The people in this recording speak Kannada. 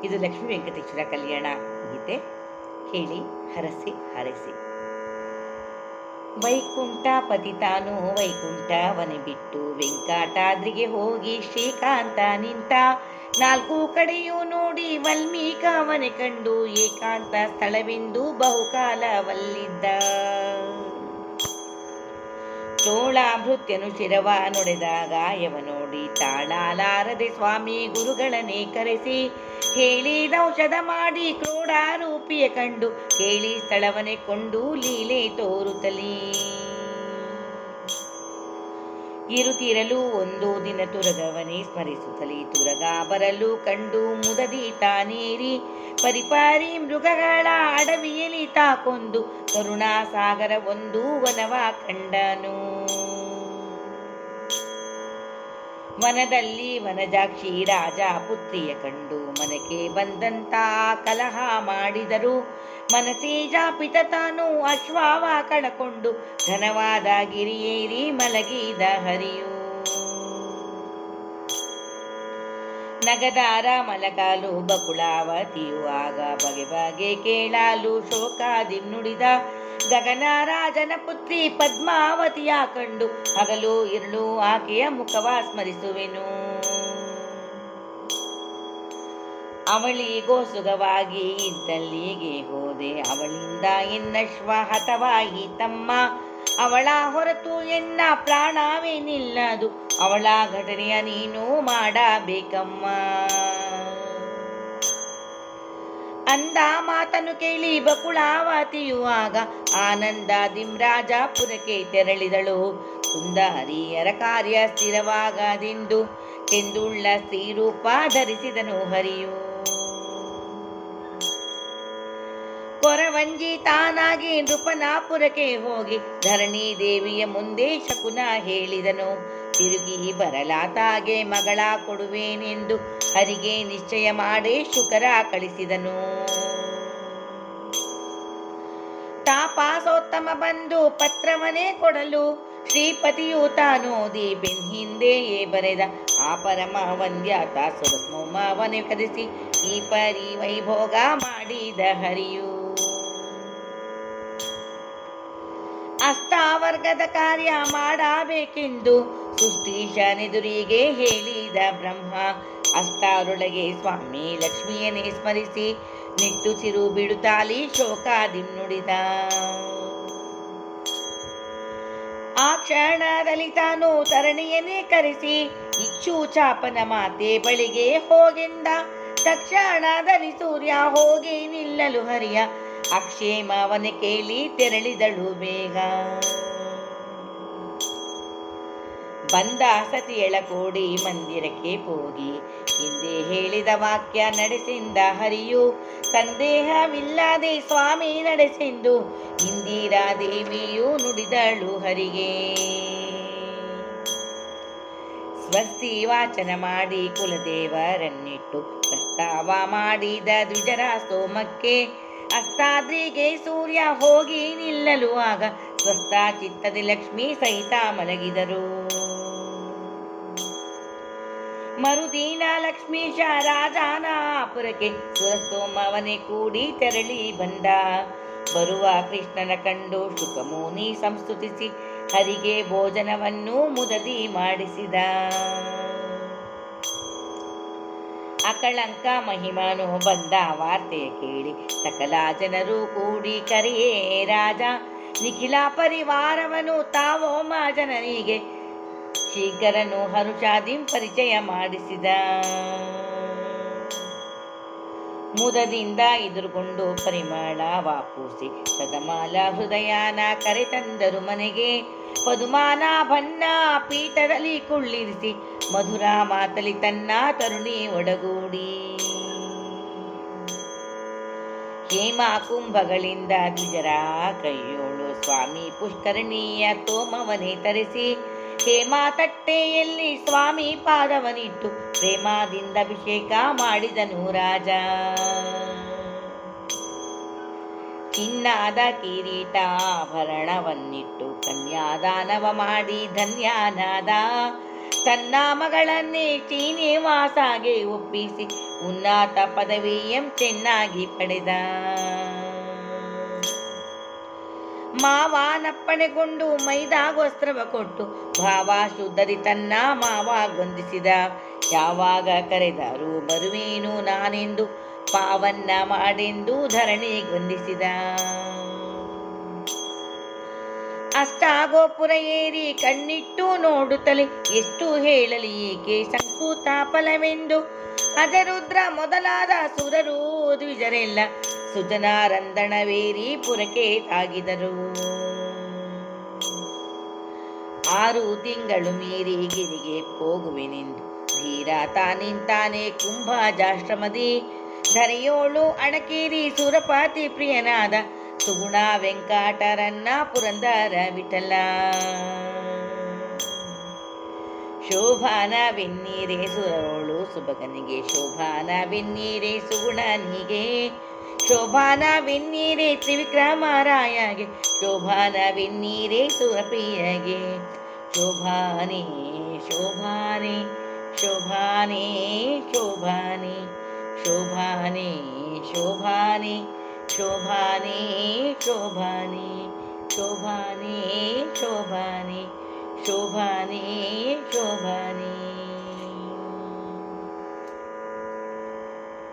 ಇದು ಲಕ್ಷ್ಮೀ ವೆಂಕಟೇಶ್ವರ ಕಲ್ಯಾಣ ಗೀತೆ. ಕೇಳಿ, ಹರಸಿ ಹರಸಿ. ವೈಕುಂಠಪತಿ ತಾನು ವೈಕುಂಠವನೆ ಬಿಟ್ಟು ವೆಂಕಟಾದ್ರಿಗೆ ಹೋಗಿ ಶ್ರೀಕಾಂತ ನಿಂತ. ನಾಲ್ಕು ಕಡೆಯೂ ನೋಡಿ ವಲ್ಮೀಕವನೆ ಕಂಡು ಏಕಾಂತ ಸ್ಥಳವೆಂದು ಬಹುಕಾಲವಲ್ಲಿದ್ದ. ಚೋಳಾಭೃತ್ಯನು ಶಿರವ ನುಡಿದಾಗ ಯವ ನೋಡಿ ತಾಳಲಾರದೆ ಸ್ವಾಮಿ ಗುರುಗಳನ್ನೇ ಕರೆಸಿ ಹೇಳಿದೌಷಧ ಮಾಡಿ ಕ್ರೋಡಾರೂಪಿಯ ಕಂಡು ಕೇಳಿ ಸ್ಥಳವನೆ ಕೊಂಡು ಲೀಲೆ ತೋರುತ್ತಲೀ. ಇರುತ್ತಿರಲು ಒಂದು ದಿನ ತುರಗವನೇ ಸ್ಮರಿಸುತ್ತಲೇ ತುರಗ ಬರಲು ಕಂಡು ಮುದದಿ ತಾನೇರಿ ಪರಿಪಾರಿ ಮೃಗಗಳ ಅಡವಿಯಲ್ಲಿ ತಾಕೊಂದು ಕರುಣಾಸಾಗರ ಒಂದು ವನವ ಕಂಡನು. ವನದಲ್ಲಿ ವನಜಾಕ್ಷಿ ರಾಜ ಪುತ್ರಿಯ ಕಂಡು ಮನಕ್ಕೆ ಬಂದಂತ ಕಲಹ ಮಾಡಿದರು. ಮನಸೇ ಜಾಪಿತ ತಾನು ಅಶ್ವಾವ ಕಳಕೊಂಡು ಘನವಾದ ಗಿರಿಯೇರಿ ಮಲಗಿದ ಹರಿಯು. ನಗದಾರ ಮಲಗಾಲು ಬಕುಳಾವತಿಯು ಆಗ ಬಗೆ ಬಗೆ ಕೇಳಾಲು ಶೋಕಾದಿ ನುಡಿದ. ಗಗನರಾಜನ ಪುತ್ರಿ ಪದ್ಮಾವತಿಯ ಕಂಡು ಹಗಲು ಇರುಳು ಆಕೆಯ ಮುಖವ ಸ್ಮರಿಸುವೆನು. ಅವಳಿಗೋ ಸುಖವಾಗಿ ಇದ್ದಲ್ಲಿಗೆ ಹೋದೆ ಅವಳಿಂದ ಎನ್ನಶ್ವ ಹತವಾಗಿ ತಮ್ಮ. ಅವಳ ಹೊರತು ಎನ್ನ ಪ್ರಾಣವೇ ನಿಲ್ಲದು ಅವಳ ಘಟನೆಯ ನೀನು ಮಾಡಬೇಕಮ್ಮ. ಅಂದ ಮಾತನ್ನು ಕೇಳಿ ಬಕುಳಾವತಿಯು ಆಗ ಆನಂದ ಧಿಮ್ರಾಜಪುರಕ್ಕೆ ತೆರಳಿದಳು. ಸುಂದರಿಯರ ಕಾರ್ಯ ಸ್ಥಿರವಾಗದೆಂದು ಕೆಂದುಳ್ಳ ಸ್ತ್ರೀರೂಪ ಧರಿಸಿದನು ಹರಿಯು. ಕೊರವಂಜಿ ತಾನಾಗಿ ನೃಪನಾಪುರಕ್ಕೆ ಹೋಗಿ ಧರಣಿ ದೇವಿಯ ಮುಂದೆ ಶಕುನ ಹೇಳಿದನು. ತಿರುಗಿ ಬರಲಾತಾಗೆ ಮಗಳ ಕೊಡುವೇನೆಂದು ಹರಿಗೆ ನಿಶ್ಚಯ ಮಾಡಿ ಶುಕರ ಕಳಿಸಿದನು. ತಾಪಸೋತ್ತಮ ಬಂದು ಪತ್ರವನೇ ಕೊಡಲು ಶ್ರೀಪತಿಯು ತಾನೋದಿ ಬೆನ್ ಹಿಂದೆಯೇ ಬರೆದ. ಆ ಪರಮ ವಂದ್ಯಾತ ಸುರಸ್ಮೋಮವನೆ ಕರೆಸಿ ಈ ಪರಿ ವೈಭೋಗ ಮಾಡಿದ ಹರಿಯು. ಅಷ್ಟಾವರ್ಗದ ಕಾರ್ಯ ಮಾಡಬೇಕೆಂದು ಸೃಷ್ಟೀಶನೆದುರಿಗೆ ಹೇಳಿದ ಬ್ರಹ್ಮ. ಅಷ್ಟಾರೊಳಗೆ ಸ್ವಾಮಿ ಲಕ್ಷ್ಮಿಯನ್ನೇ ಸ್ಮರಿಸಿ ನಿಟ್ಟುಸಿರು ಬಿಡುತ್ತಾಲಿ ಶೋಕಾದಿ ನುಡಿದ. ಆ ಕ್ಷಣದಲ್ಲಿ ತಾನು ತರಣಿಯನ್ನೇ ಕರೆಸಿ ಇಕ್ಷು ಚಾಪನ ಮಾತೆ ಬಳಿಗೆ ಹೋಗೆಂದ. ತಕ್ಷಣದಲ್ಲಿ ಸೂರ್ಯ ಹೋಗಿ ನಿಲ್ಲಲು ಹರಿಯ ಅಕ್ಷೇಮವನೆ ಕೇಳಿ ತೆರಳಿದಳು ಬೇಗ. ಬಂದ ಸತಿಯಳ ಕೋಡಿ ಮಂದಿರಕ್ಕೆ ಹೋಗಿ ಹಿಂದೆ ಹೇಳಿದ ವಾಕ್ಯ ನಡೆಸಿಂದ ಹರಿಯು. ಸಂದೇಹವಿಲ್ಲದೆ ಸ್ವಾಮಿ ನಡೆಸೆಂದು ಇಂದಿರಾ ದೇವಿಯು ನುಡಿದಳು ಹರಿಗೆ. ಸ್ವಸ್ತಿ ವಾಚನ ಮಾಡಿ ಕುಲದೇವರನ್ನಿಟ್ಟು ಪ್ರಸ್ತಾವ ಮಾಡಿದ ದ್ವಿಜರ ಸೋಮಕ್ಕೆ. ಅಷ್ಟಾದ್ರಿಗೆ ಸೂರ್ಯ ಹೋಗಿ ನಿಲ್ಲಲು ಆಗ ಸ್ವಸ್ಥ ಚಿತ್ತದ ಲಕ್ಷ್ಮೀ ಸಹಿತ ಮಲಗಿದರು. ಮರುದಿನ ಲಕ್ಷ್ಮೀಶ ರಾಜಾನಾಪುರಕ್ಕೆ ಸುರಸ್ತೋಮವನೆ ಕೂಡಿ ತೆರಳಿ ಬಂದ. ಬರುವ ಕೃಷ್ಣನ ಕಂಡು ಶುಕಮುನಿ ಸಂಸ್ತುತಿಸಿ ಹರಿಗೆ ಭೋಜನವನ್ನು ಮುದದಿ ಮಾಡಿಸಿದ. ಅಕಳಂಕ ಮಹಿಮನು ಬಂದ ವಾರ್ತೆಯ ಕೇಳಿ ಸಕಲ ಜನರು ಕೂಡಿ ಕರೆಯೇ ರಾಜ. ನಿಖಿಲ ಪರಿವಾರವನು ತಾವೋಮ ಜನರಿಗೆ ಶೀಘ್ರನು ಹರುಷಾದಿಂ ಪರಿಚಯ ಮಾಡಿಸಿದ. ಮುದದಿಂದ ಎದುರುಗೊಂಡು ಪರಿಮಳ ವಾಪೂಸಿ ಸದಮಾಲ ಹೃದಯನ ಕರೆತಂದರು ಮನೆಗೆ. ಪದುಮಾನಾಭನ್ನ ಪೀಠದಲ್ಲಿ ಕುಳ್ಳಿರಿಸಿ ಮಧುರ ಮಾತಲಿ ತನ್ನ ತರುಣಿ ಒಡಗೂಡಿ. ಹೇಮ ಕುಂಭಗಳಿಂದ ದ್ವಿಜರ ಕೈಯೋಳು ಸ್ವಾಮಿ ಪುಷ್ಕರಣಿಯ ತೋಮವನೆ ತರಿಸಿ. ಹೇಮ ತಟ್ಟೆಯಲ್ಲಿ ಸ್ವಾಮಿ ಪಾದವನಿಟ್ಟು ಪ್ರೇಮದಿಂದ ಅಭಿಷೇಕ ಮಾಡಿದನು ರಾಜ. ಚಿನ್ನದ ಕಿರೀಟ ಆಭರಣವನ್ನಿಟ್ಟು ಕನ್ಯಾದಾನವ ಮಾಡಿ ಧನ್ಯನಾದ. ತನ್ನ ಮಗಳನ್ನೇ ಶ್ರೀನಿವಾಸಗೆ ಒಪ್ಪಿಸಿ ಉನ್ನತ ಪದವಿಯಂ ಚೆನ್ನಾಗಿ ಪಡೆದ. ಮಾವನಪ್ಪಣೆಗೊಂಡು ಮೈದಾಗ ವಸ್ತ್ರವ ಕೊಟ್ಟು ಭಾವ ಶುದ್ಧರಿ ತನ್ನ ಮಾವ ಗೊಂದಿಸಿದ. ಯಾವಾಗ ಕರೆದರೂ ಬರುವೇನು ನಾನೆಂದು ಪಾವನ್ನ ಮಾಡೆಂದು ಧರಣಿ ಗೊಂದಿಸಿದ. ಅಷ್ಟಾಗೋಪುರ ಏರಿ ಕಣ್ಣಿಟ್ಟು ನೋಡುತ್ತಲೇ ಎಷ್ಟು ಹೇಳಲಿ ಏಕೆ ಸಂಕೂತ ಫಲವೆಂದು. ಅಜರುದ್ರ ಮೊದಲಾದ ಸುರರು ದ್ವಿಜರೆಲ್ಲ ಸುಜನಾರಂದಣವೇರಿ ಪುರಕ್ಕೆ ತಾಗಿದರು. 6 ತಿಂಗಳು ಮೀರಿ ಗಿರಿಗೆ ಹೋಗುವೆನೆಂದು ಧೀರ ತಾನಿಂತಾನೆ ಕುಂಭಜಾಶ್ರಮದಿ ಧರೆಯೋಳು ಅಣಕೇರಿ ಸುರಪಾತಿ ಪ್ರಿಯನಾದ ಸುಗುಣ ವೆಂಕಟರನ್ನ ಪುರಂದರ ವಿಠಲ. ಶೋಭಾನವೆನ್ನೀರೆ ಸುರರೋಳು ಸುಭಗನಿಗೆ ಶೋಭಾನವೆನ್ನೀರೆ ಸುಗುಣನಿಗೆ ಶೋಭಾನವೆನ್ನೀರೆ ತ್ರಿವಿಕ್ರಮರಾಯಗೆ ಶೋಭಾನವೆನ್ನೀರೆ ಸುರಪ್ರಿಯಗೆ. ಶೋಭಾನೆ ಶೋಭಾನೆ ಶೋಭಾನೆ ಶೋಭಾನೆ ಶೋಭಾನೆ ಶೋಭಾನೆ ಶೋಭಾನೆ ಶೋಭಾನೆ ಶೋಭಾನೆ ಶೋಭಾನೆ ಶೋಭಾನೆ ಶೋಭಾನೆ.